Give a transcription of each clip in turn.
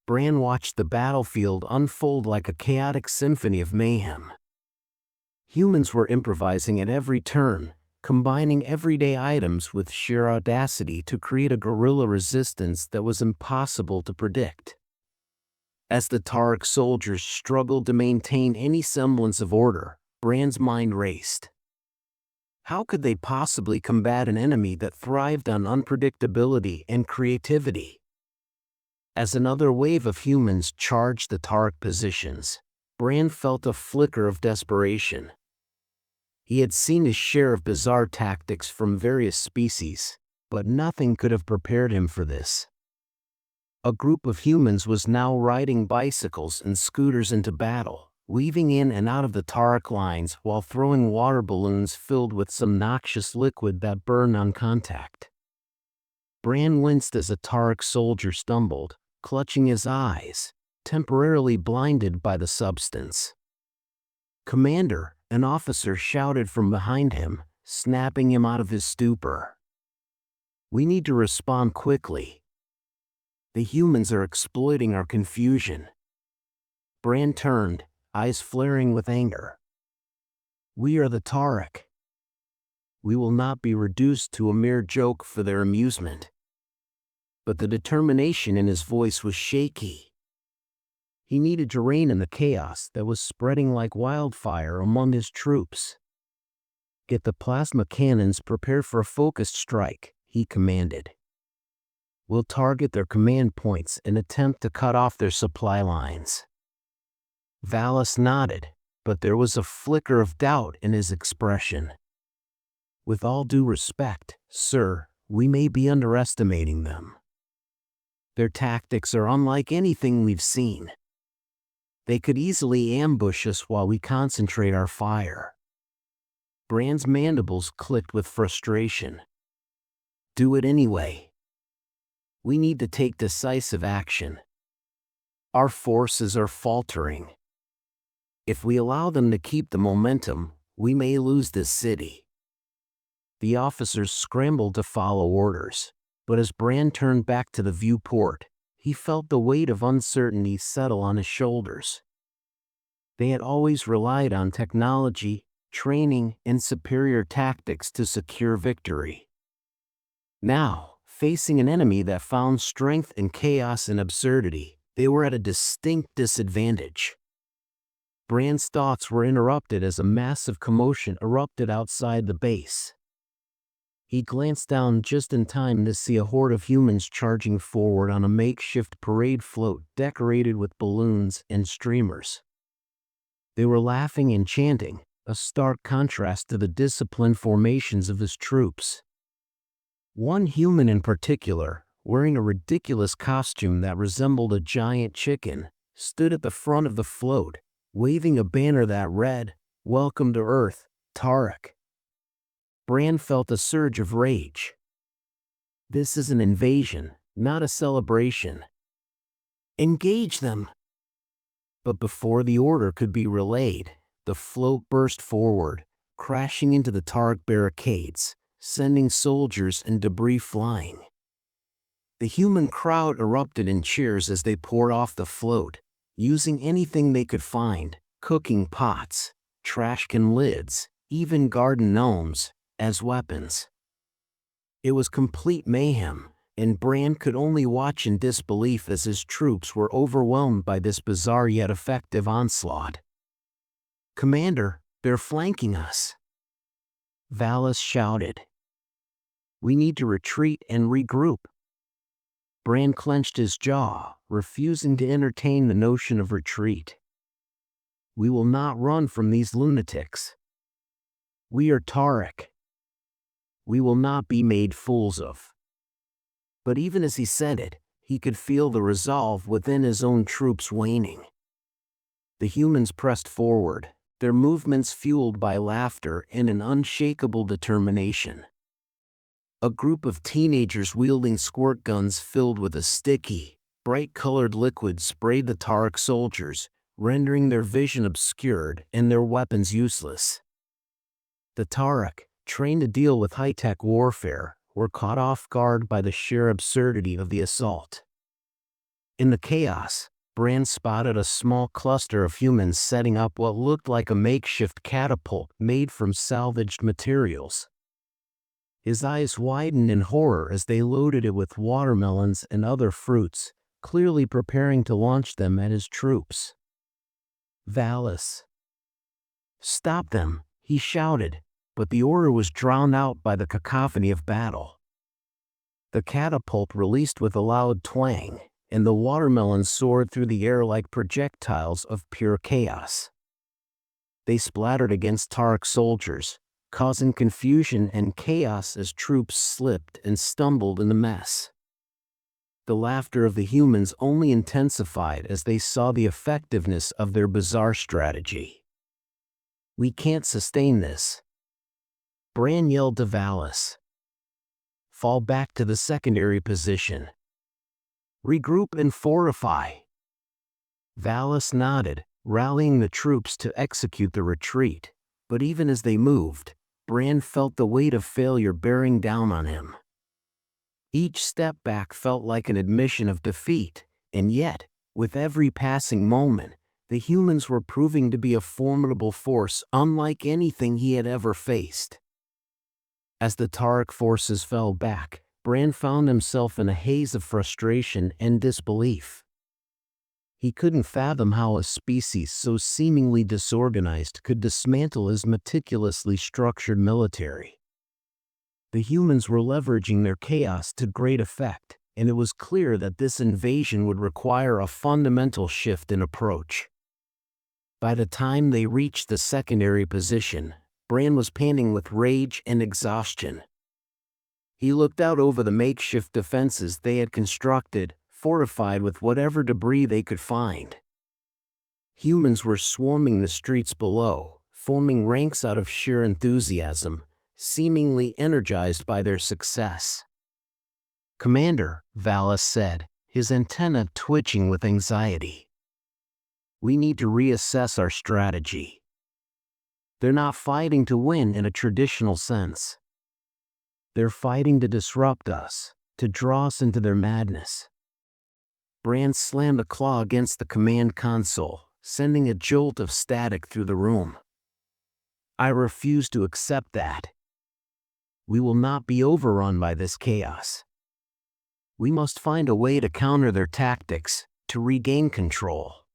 Bran watched the battlefield unfold like a chaotic symphony of mayhem. Humans were improvising at every turn, combining everyday items with sheer audacity to create a guerrilla resistance that was impossible to predict. As the Tarek soldiers struggled to maintain any semblance of order, Bran's mind raced. How could they possibly combat an enemy that thrived on unpredictability and creativity? As another wave of humans charged the Tarek positions, Bran felt a flicker of desperation. He had seen his share of bizarre tactics from various species, but nothing could have prepared him for this. A group of humans was now riding bicycles and scooters into battle, weaving in and out of the Tarek lines while throwing water balloons filled with some noxious liquid that burned on contact. Bran winced as a Tarek soldier stumbled, clutching his eyes, temporarily blinded by the substance. "Commander," an officer shouted from behind him, snapping him out of his stupor. "We need to respond quickly. The humans are exploiting our confusion." Bran turned, eyes flaring with anger. "We are the Tarek. We will not be reduced to a mere joke for their amusement." But the determination in his voice was shaky. He needed to rein in the chaos that was spreading like wildfire among his troops. "Get the plasma cannons prepared for a focused strike," he commanded. "We'll target their command points and attempt to cut off their supply lines." Valis nodded, but there was a flicker of doubt in his expression. "With all due respect, sir, we may be underestimating them. Their tactics are unlike anything we've seen. They could easily ambush us while we concentrate our fire." Bran's mandibles clicked with frustration. "Do it anyway. We need to take decisive action. Our forces are faltering. If we allow them to keep the momentum, we may lose this city." The officers scrambled to follow orders, but as Bran turned back to the viewport, he felt the weight of uncertainty settle on his shoulders. They had always relied on technology, training, and superior tactics to secure victory. Now, facing an enemy that found strength in chaos and absurdity, they were at a distinct disadvantage. Bran's thoughts were interrupted as a massive commotion erupted outside the base. He glanced down just in time to see a horde of humans charging forward on a makeshift parade float decorated with balloons and streamers. They were laughing and chanting, a stark contrast to the disciplined formations of his troops. One human in particular, wearing a ridiculous costume that resembled a giant chicken, stood at the front of the float, waving a banner that read, "Welcome to Earth, Tarek." Bran felt a surge of rage. This is an invasion, not a celebration. "Engage them!" But before the order could be relayed, the float burst forward, crashing into the Tarek barricades, sending soldiers and debris flying. The human crowd erupted in cheers as they poured off the float, using anything they could find, cooking pots, trash can lids, even garden gnomes, as weapons. It was complete mayhem, and Bran could only watch in disbelief as his troops were overwhelmed by this bizarre yet effective onslaught. "Commander, they're flanking us!" Valis shouted. "We need to retreat and regroup." Bran clenched his jaw, refusing to entertain the notion of retreat. "We will not run from these lunatics. We are Tarek. We will not be made fools of." But even as he said it, he could feel the resolve within his own troops waning. The humans pressed forward, their movements fueled by laughter and an unshakable determination. A group of teenagers wielding squirt guns filled with a sticky, bright-colored liquid sprayed the Tarek soldiers, rendering their vision obscured and their weapons useless. The Tarek, trained to deal with high-tech warfare, were caught off guard by the sheer absurdity of the assault. In the chaos, Bran spotted a small cluster of humans setting up what looked like a makeshift catapult made from salvaged materials. His eyes widened in horror as they loaded it with watermelons and other fruits, clearly preparing to launch them at his troops. Valis. "Stop them," he shouted, but the order was drowned out by the cacophony of battle. The catapult released with a loud twang, and the watermelons soared through the air like projectiles of pure chaos. They splattered against Tark soldiers, causing confusion and chaos as troops slipped and stumbled in the mess. The laughter of the humans only intensified as they saw the effectiveness of their bizarre strategy. "We can't sustain this," Bran yelled to Valis. "Fall back to the secondary position. Regroup and fortify." Valis nodded, rallying the troops to execute the retreat, but even as they moved, Bran felt the weight of failure bearing down on him. Each step back felt like an admission of defeat, and yet, with every passing moment, the humans were proving to be a formidable force unlike anything he had ever faced. As the Tark forces fell back, Bran found himself in a haze of frustration and disbelief. He couldn't fathom how a species so seemingly disorganized could dismantle his meticulously structured military. The humans were leveraging their chaos to great effect, and it was clear that this invasion would require a fundamental shift in approach. By the time they reached the secondary position, Bran was panting with rage and exhaustion. He looked out over the makeshift defenses they had constructed, fortified with whatever debris they could find. Humans were swarming the streets below, forming ranks out of sheer enthusiasm, seemingly energized by their success. "Commander," Valis said, his antenna twitching with anxiety. "We need to reassess our strategy. They're not fighting to win in a traditional sense. They're fighting to disrupt us, to draw us into their madness." Bran slammed a claw against the command console, sending a jolt of static through the room. "I refuse to accept that. We will not be overrun by this chaos. We must find a way to counter their tactics, to regain control."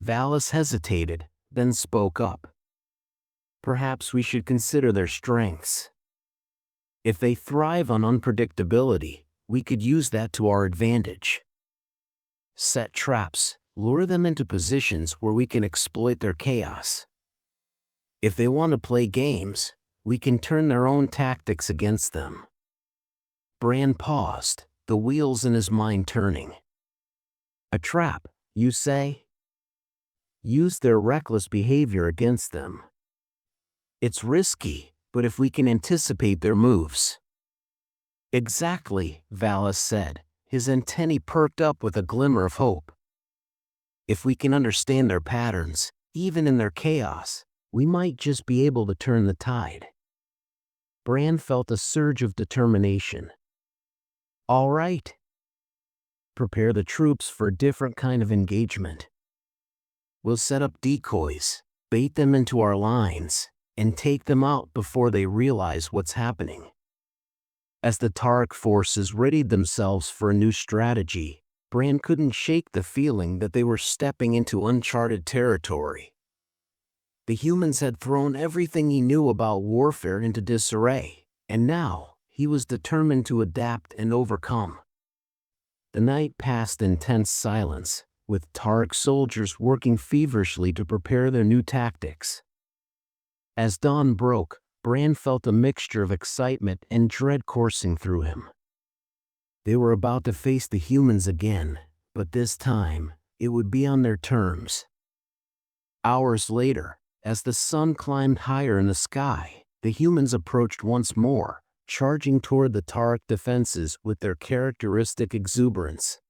Valis hesitated, then spoke up. "Perhaps we should consider their strengths. If they thrive on unpredictability, we could use that to our advantage. Set traps, lure them into positions where we can exploit their chaos. If they want to play games, we can turn their own tactics against them." Bran paused, the wheels in his mind turning. "A trap, you say? Use their reckless behavior against them. It's risky, but if we can anticipate their moves." "Exactly," Valis said, his antennae perked up with a glimmer of hope. "If we can understand their patterns, even in their chaos, we might just be able to turn the tide." Bran felt a surge of determination. "All right. Prepare the troops for a different kind of engagement. We'll set up decoys, bait them into our lines, and take them out before they realize what's happening." As the Tark forces readied themselves for a new strategy, Bran couldn't shake the feeling that they were stepping into uncharted territory. The humans had thrown everything he knew about warfare into disarray, and now he was determined to adapt and overcome. The night passed in tense silence, with Tark soldiers working feverishly to prepare their new tactics. As dawn broke, Bran felt a mixture of excitement and dread coursing through him. They were about to face the humans again, but this time, it would be on their terms. Hours later, as the sun climbed higher in the sky, the humans approached once more, charging toward the Tark defenses with their characteristic exuberance.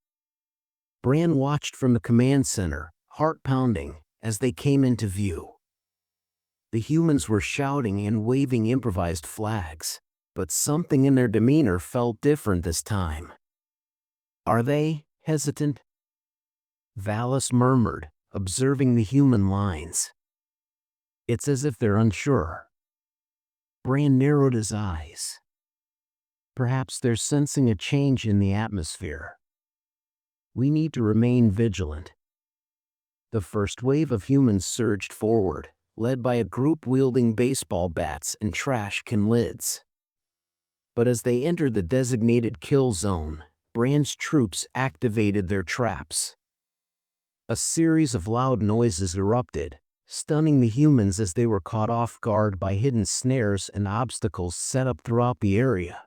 Bran watched from the command center, heart pounding, as they came into view. The humans were shouting and waving improvised flags, but something in their demeanor felt different this time. "Are they hesitant?" Valis murmured, observing the human lines. It's as if they're unsure. Bran narrowed his eyes. Perhaps they're sensing a change in the atmosphere. We need to remain vigilant. The first wave of humans surged forward, led by a group wielding baseball bats and trash can lids. But as they entered the designated kill zone, Bran's troops activated their traps. A series of loud noises erupted, stunning the humans as they were caught off guard by hidden snares and obstacles set up throughout the area.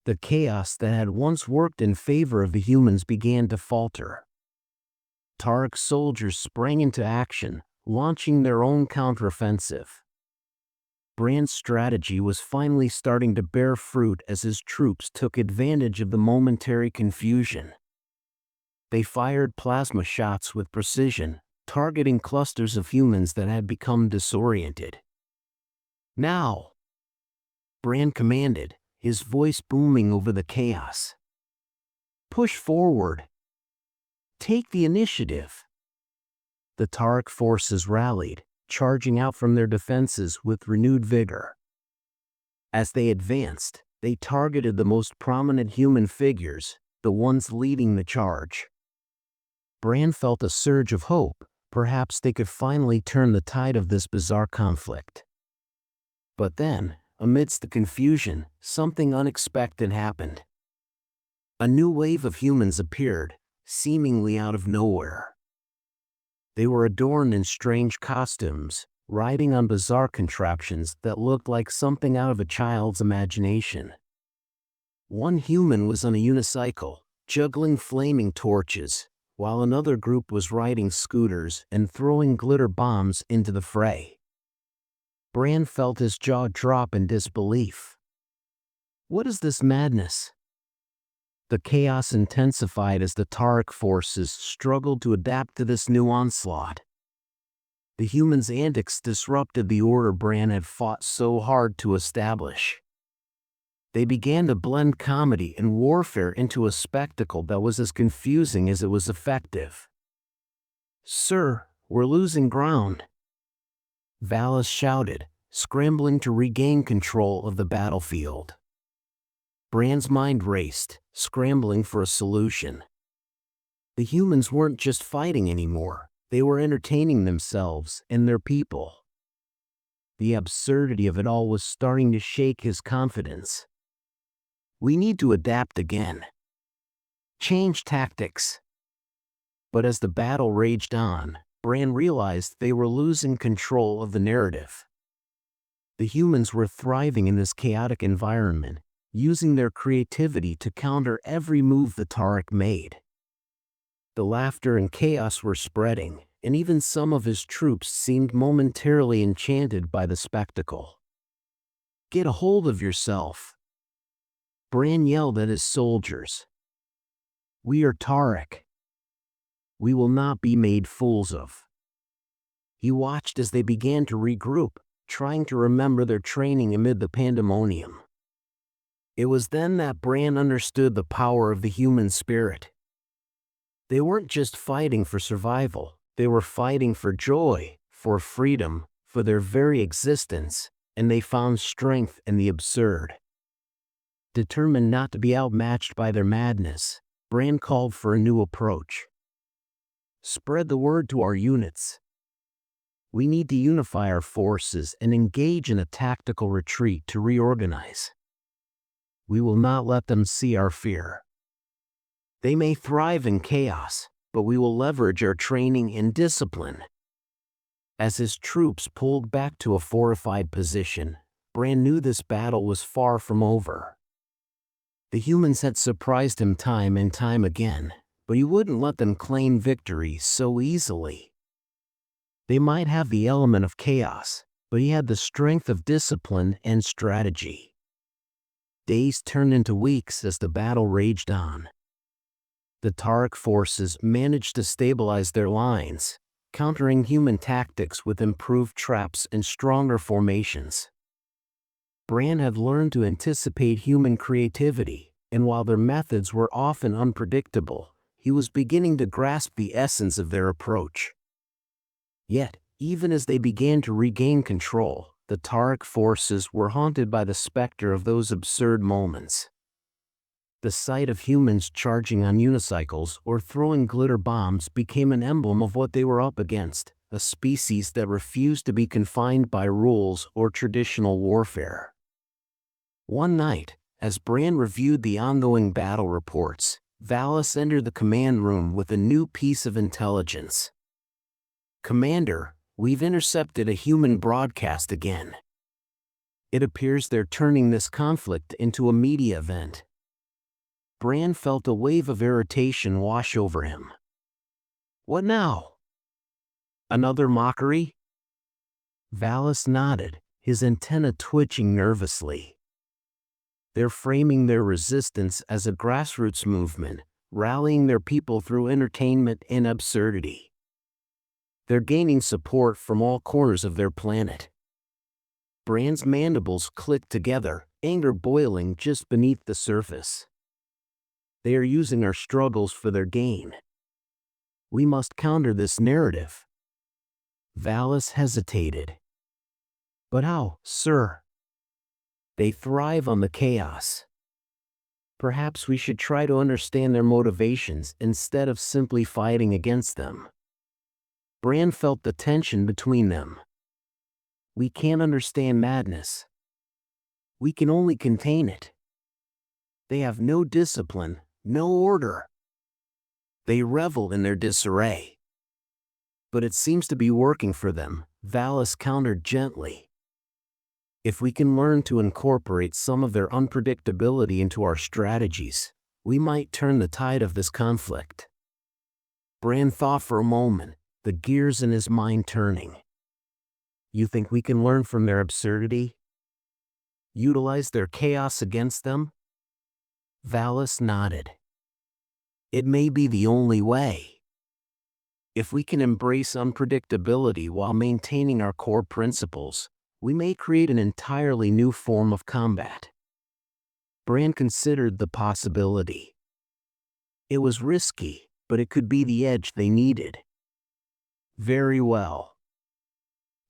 The chaos that had once worked in favor of the humans began to falter. Tarek's soldiers sprang into action, launching their own counteroffensive. Bran's strategy was finally starting to bear fruit as his troops took advantage of the momentary confusion. They fired plasma shots with precision, targeting clusters of humans that had become disoriented. "Now!" Bran commanded, his voice booming over the chaos. "Push forward! Take the initiative!" The Tarek forces rallied, charging out from their defenses with renewed vigor. As they advanced, they targeted the most prominent human figures, the ones leading the charge. Bran felt a surge of hope. Perhaps they could finally turn the tide of this bizarre conflict. But then, amidst the confusion, something unexpected happened. A new wave of humans appeared, seemingly out of nowhere. They were adorned in strange costumes, riding on bizarre contraptions that looked like something out of a child's imagination. One human was on a unicycle, juggling flaming torches, while another group was riding scooters and throwing glitter bombs into the fray. Bran felt his jaw drop in disbelief. What is this madness? The chaos intensified as the Tarek forces struggled to adapt to this new onslaught. The humans' antics disrupted the order Bran had fought so hard to establish. They began to blend comedy and warfare into a spectacle that was as confusing as it was effective. "Sir, we're losing ground," Valis shouted, scrambling to regain control of the battlefield. Bran's mind raced, scrambling for a solution. The humans weren't just fighting anymore, they were entertaining themselves and their people. The absurdity of it all was starting to shake his confidence. "We need to adapt again. Change tactics." But as the battle raged on, Bran realized they were losing control of the narrative. The humans were thriving in this chaotic environment, using their creativity to counter every move the Tarek made. The laughter and chaos were spreading, and even some of his troops seemed momentarily enchanted by the spectacle. "Get a hold of yourself," Bran yelled at his soldiers. "We are Tarek. We will not be made fools of." He watched as they began to regroup, trying to remember their training amid the pandemonium. It was then that Bran understood the power of the human spirit. They weren't just fighting for survival, they were fighting for joy, for freedom, for their very existence, and they found strength in the absurd. Determined not to be outmatched by their madness, Bran called for a new approach. "Spread the word to our units. We need to unify our forces and engage in a tactical retreat to reorganize. We will not let them see our fear. They may thrive in chaos, but we will leverage our training and discipline." As his troops pulled back to a fortified position, Bran knew this battle was far from over. The humans had surprised him time and time again, but he wouldn't let them claim victory so easily. They might have the element of chaos, but he had the strength of discipline and strategy. Days turned into weeks as the battle raged on. The Tarek forces managed to stabilize their lines, countering human tactics with improved traps and stronger formations. Bran had learned to anticipate human creativity, and while their methods were often unpredictable, he was beginning to grasp the essence of their approach. Yet, even as they began to regain control, the Taric forces were haunted by the specter of those absurd moments. The sight of humans charging on unicycles or throwing glitter bombs became an emblem of what they were up against, a species that refused to be confined by rules or traditional warfare. One night, as Bran reviewed the ongoing battle reports, Valis entered the command room with a new piece of intelligence. "Commander, we've intercepted a human broadcast again. It appears they're turning this conflict into a media event." Bran felt a wave of irritation wash over him. "What now? Another mockery?" Valis nodded, his antenna twitching nervously. "They're framing their resistance as a grassroots movement, rallying their people through entertainment and absurdity. They're gaining support from all corners of their planet." Bran's mandibles clicked together, anger boiling just beneath the surface. "They are using our struggles for their gain. We must counter this narrative." Valis hesitated. "But how, sir?" "They thrive on the chaos. Perhaps we should try to understand their motivations instead of simply fighting against them." Bran felt the tension between them. "We can't understand madness. We can only contain it. They have no discipline, no order. They revel in their disarray." "But it seems to be working for them," Valis countered gently. "If we can learn to incorporate some of their unpredictability into our strategies, we might turn the tide of this conflict." Bran thought for a moment, the gears in his mind turning. "You think we can learn from their absurdity? Utilize their chaos against them?" Valis nodded. "It may be the only way. If we can embrace unpredictability while maintaining our core principles, we may create an entirely new form of combat." Bran considered the possibility. It was risky, but it could be the edge they needed. "Very well.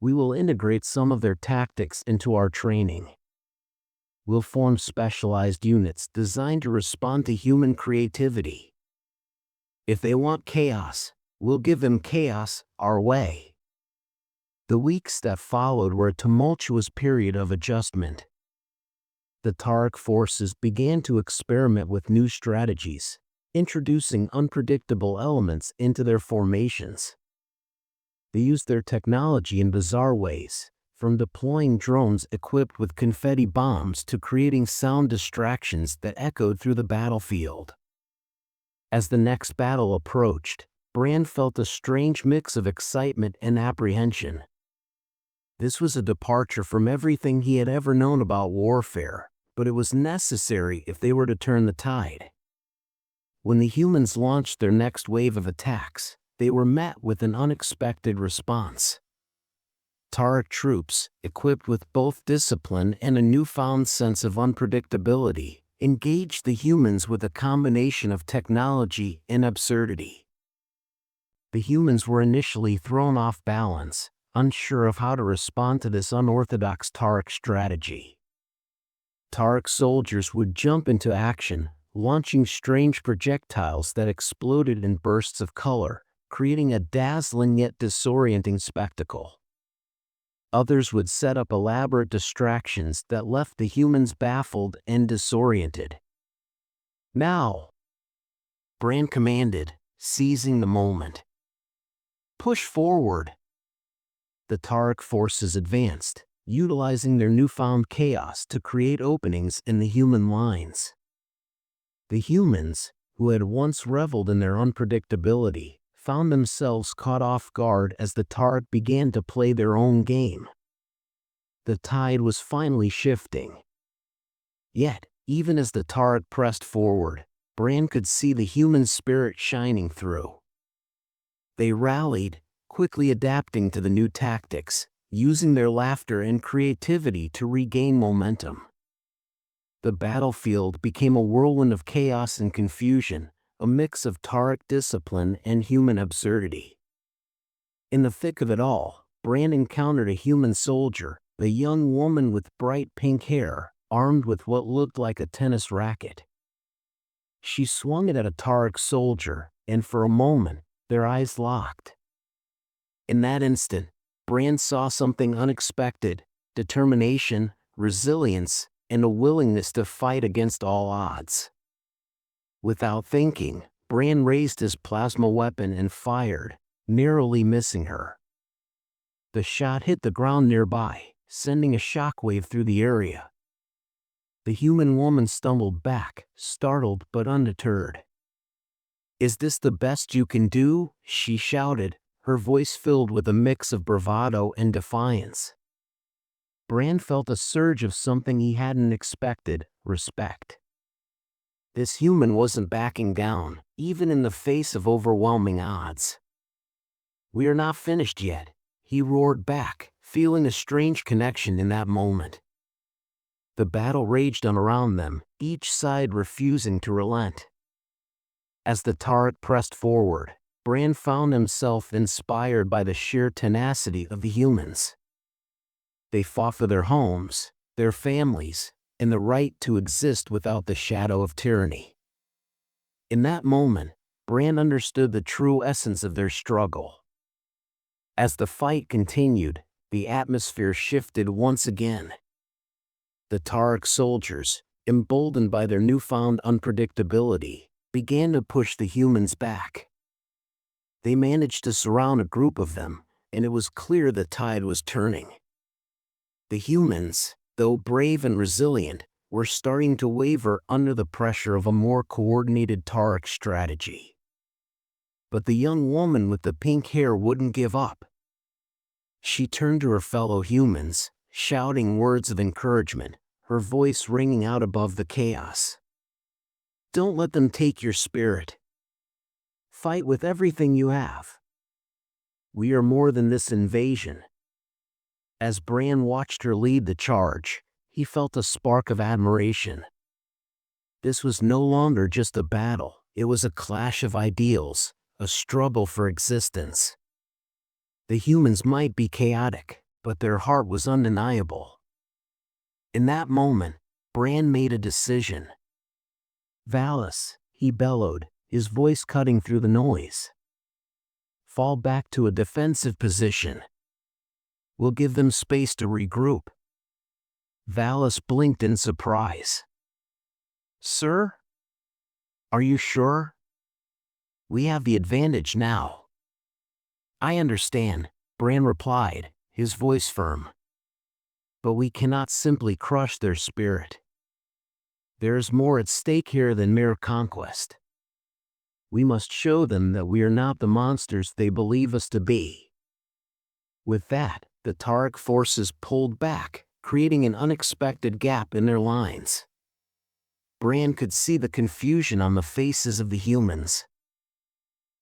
We will integrate some of their tactics into our training. We'll form specialized units designed to respond to human creativity. If they want chaos, we'll give them chaos our way." The weeks that followed were a tumultuous period of adjustment. The Taric forces began to experiment with new strategies, introducing unpredictable elements into their formations. They used their technology in bizarre ways, from deploying drones equipped with confetti bombs to creating sound distractions that echoed through the battlefield. As the next battle approached, Bran felt a strange mix of excitement and apprehension. This was a departure from everything he had ever known about warfare, but it was necessary if they were to turn the tide. When the humans launched their next wave of attacks, they were met with an unexpected response. Taric troops, equipped with both discipline and a newfound sense of unpredictability, engaged the humans with a combination of technology and absurdity. The humans were initially thrown off balance, unsure of how to respond to this unorthodox Taric strategy. Taric soldiers would jump into action, launching strange projectiles that exploded in bursts of color, creating a dazzling yet disorienting spectacle. Others would set up elaborate distractions that left the humans baffled and disoriented. "Now!" Bran commanded, seizing the moment. "Push forward!" The Taric forces advanced, utilizing their newfound chaos to create openings in the human lines. The humans, who had once reveled in their unpredictability, found themselves caught off guard as the Taric began to play their own game. The tide was finally shifting. Yet, even as the Taric pressed forward, Bran could see the human spirit shining through. They rallied, quickly adapting to the new tactics, using their laughter and creativity to regain momentum. The battlefield became a whirlwind of chaos and confusion, a mix of Taric discipline and human absurdity. In the thick of it all, Bran encountered a human soldier, a young woman with bright pink hair, armed with what looked like a tennis racket. She swung it at a Taric soldier, and for a moment, their eyes locked. In that instant, Bran saw something unexpected: determination, resilience, and a willingness to fight against all odds. Without thinking, Bran raised his plasma weapon and fired, narrowly missing her. The shot hit the ground nearby, sending a shockwave through the area. The human woman stumbled back, startled but undeterred. "Is this the best you can do?" she shouted, her voice filled with a mix of bravado and defiance. Bran felt a surge of something he hadn't expected: respect. This human wasn't backing down, even in the face of overwhelming odds. "We are not finished yet," he roared back, feeling a strange connection in that moment. The battle raged on around them, each side refusing to relent. As the Taric pressed forward, Bran found himself inspired by the sheer tenacity of the humans. They fought for their homes, their families, and the right to exist without the shadow of tyranny. In that moment, Bran understood the true essence of their struggle. As the fight continued, the atmosphere shifted once again. The Taric soldiers, emboldened by their newfound unpredictability, began to push the humans back. They managed to surround a group of them, and it was clear the tide was turning. The humans, though brave and resilient, were starting to waver under the pressure of a more coordinated Taric strategy. But the young woman with the pink hair wouldn't give up. She turned to her fellow humans, shouting words of encouragement, her voice ringing out above the chaos. "Don't let them take your spirit. Fight with everything you have. We are more than this invasion." As Bran watched her lead the charge, he felt a spark of admiration. This was no longer just a battle, it was a clash of ideals, a struggle for existence. The humans might be chaotic, but their heart was undeniable. In that moment, Bran made a decision. "Valis," he bellowed, his voice cutting through the noise. "Fall back to a defensive position. We'll give them space to regroup." Valis blinked in surprise. "Sir? Are you sure? We have the advantage now." "I understand," Bran replied, his voice firm. "But we cannot simply crush their spirit. There is more at stake here than mere conquest. We must show them that we are not the monsters they believe us to be." With that, the Taric forces pulled back, creating an unexpected gap in their lines. Bran could see the confusion on the faces of the humans.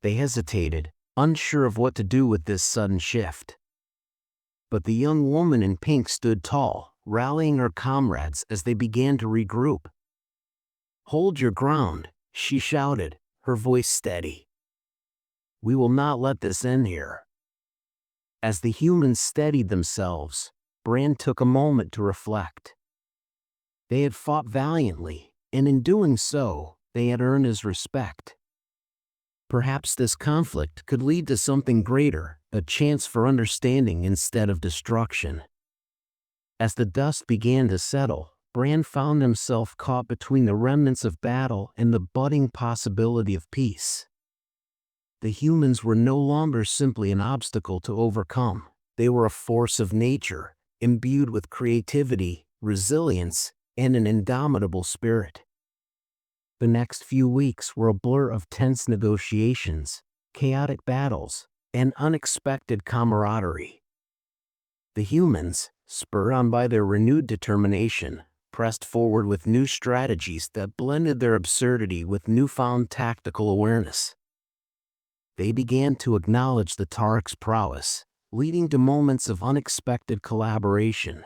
They hesitated, unsure of what to do with this sudden shift. But the young woman in pink stood tall, rallying her comrades as they began to regroup. "Hold your ground," she shouted, her voice steady. "We will not let this end here." As the humans steadied themselves, Bran took a moment to reflect. They had fought valiantly, and in doing so, they had earned his respect. Perhaps this conflict could lead to something greater, a chance for understanding instead of destruction. As the dust began to settle, Bran found himself caught between the remnants of battle and the budding possibility of peace. The humans were no longer simply an obstacle to overcome. They were a force of nature, imbued with creativity, resilience, and an indomitable spirit. The next few weeks were a blur of tense negotiations, chaotic battles, and unexpected camaraderie. The humans, spurred on by their renewed determination, pressed forward with new strategies that blended their absurdity with newfound tactical awareness. They began to acknowledge the Taric's prowess, leading to moments of unexpected collaboration.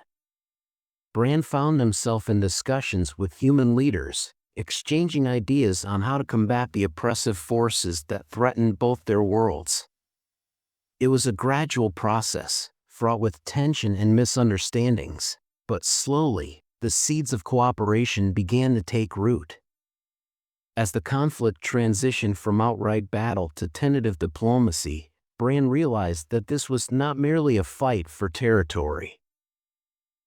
Bran found himself in discussions with human leaders, exchanging ideas on how to combat the oppressive forces that threatened both their worlds. It was a gradual process, fraught with tension and misunderstandings, but slowly, the seeds of cooperation began to take root. As the conflict transitioned from outright battle to tentative diplomacy, Bran realized that this was not merely a fight for territory.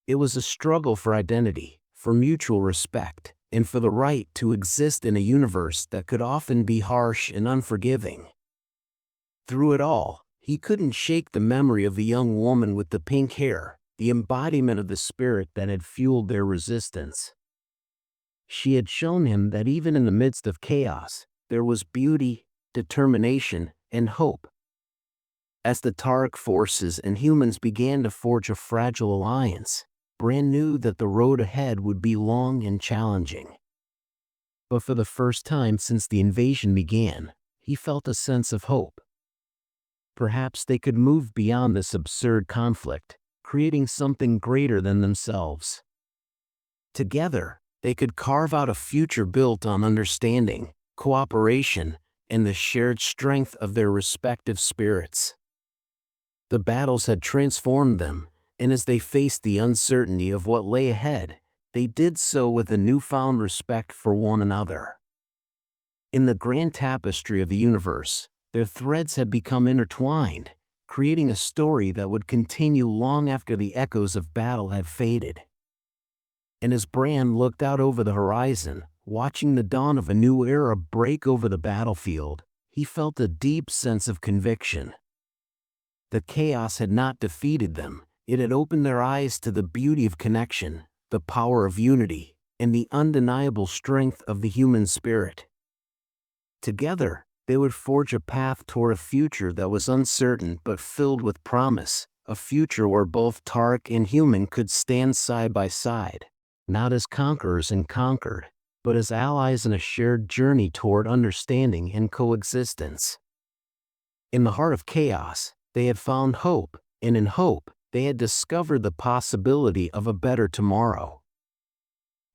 It was a struggle for identity, for mutual respect, and for the right to exist in a universe that could often be harsh and unforgiving. Through it all, he couldn't shake the memory of the young woman with the pink hair, the embodiment of the spirit that had fueled their resistance. She had shown him that even in the midst of chaos, there was beauty, determination, and hope. As the Tark forces and humans began to forge a fragile alliance, Bran knew that the road ahead would be long and challenging. But for the first time since the invasion began, he felt a sense of hope. Perhaps they could move beyond this absurd conflict, creating something greater than themselves. Together, they could carve out a future built on understanding, cooperation, and the shared strength of their respective spirits. The battles had transformed them, and as they faced the uncertainty of what lay ahead, they did so with a newfound respect for one another. In the grand tapestry of the universe, their threads had become intertwined, creating a story that would continue long after the echoes of battle had faded. And as Bran looked out over the horizon, watching the dawn of a new era break over the battlefield, he felt a deep sense of conviction. The chaos had not defeated them, it had opened their eyes to the beauty of connection, the power of unity, and the undeniable strength of the human spirit. Together, they would forge a path toward a future that was uncertain but filled with promise, a future where both Tark and human could stand side by side, not as conquerors and conquered, but as allies in a shared journey toward understanding and coexistence. In the heart of chaos, they had found hope, and in hope, they had discovered the possibility of a better tomorrow.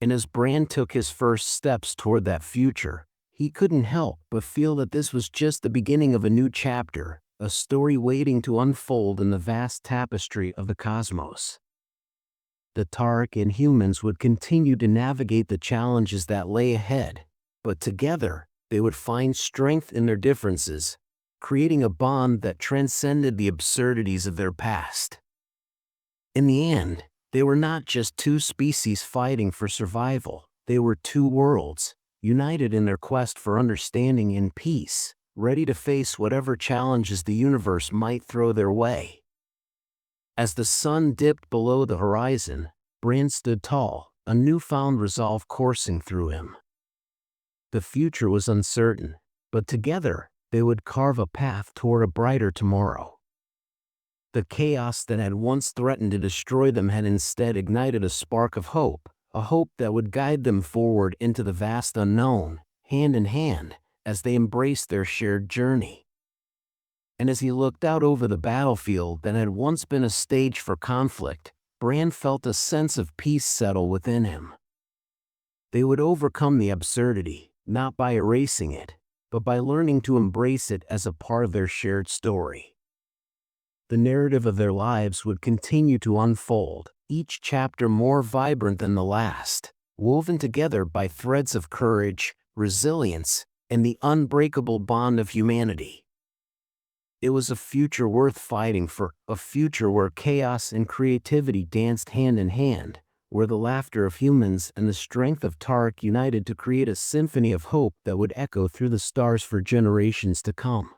And as Bran took his first steps toward that future, he couldn't help but feel that this was just the beginning of a new chapter, a story waiting to unfold in the vast tapestry of the cosmos. The Tark and humans would continue to navigate the challenges that lay ahead, but together, they would find strength in their differences, creating a bond that transcended the absurdities of their past. In the end, they were not just two species fighting for survival, they were two worlds, united in their quest for understanding and peace, ready to face whatever challenges the universe might throw their way. As the sun dipped below the horizon, Bran stood tall, a newfound resolve coursing through him. The future was uncertain, but together, they would carve a path toward a brighter tomorrow. The chaos that had once threatened to destroy them had instead ignited a spark of hope, a hope that would guide them forward into the vast unknown, hand in hand, as they embraced their shared journey. And as he looked out over the battlefield that had once been a stage for conflict, Bran felt a sense of peace settle within him. They would overcome the absurdity, not by erasing it, but by learning to embrace it as a part of their shared story. The narrative of their lives would continue to unfold, each chapter more vibrant than the last, woven together by threads of courage, resilience, and the unbreakable bond of humanity. It was a future worth fighting for, a future where chaos and creativity danced hand in hand, where the laughter of humans and the strength of Tark united to create a symphony of hope that would echo through the stars for generations to come.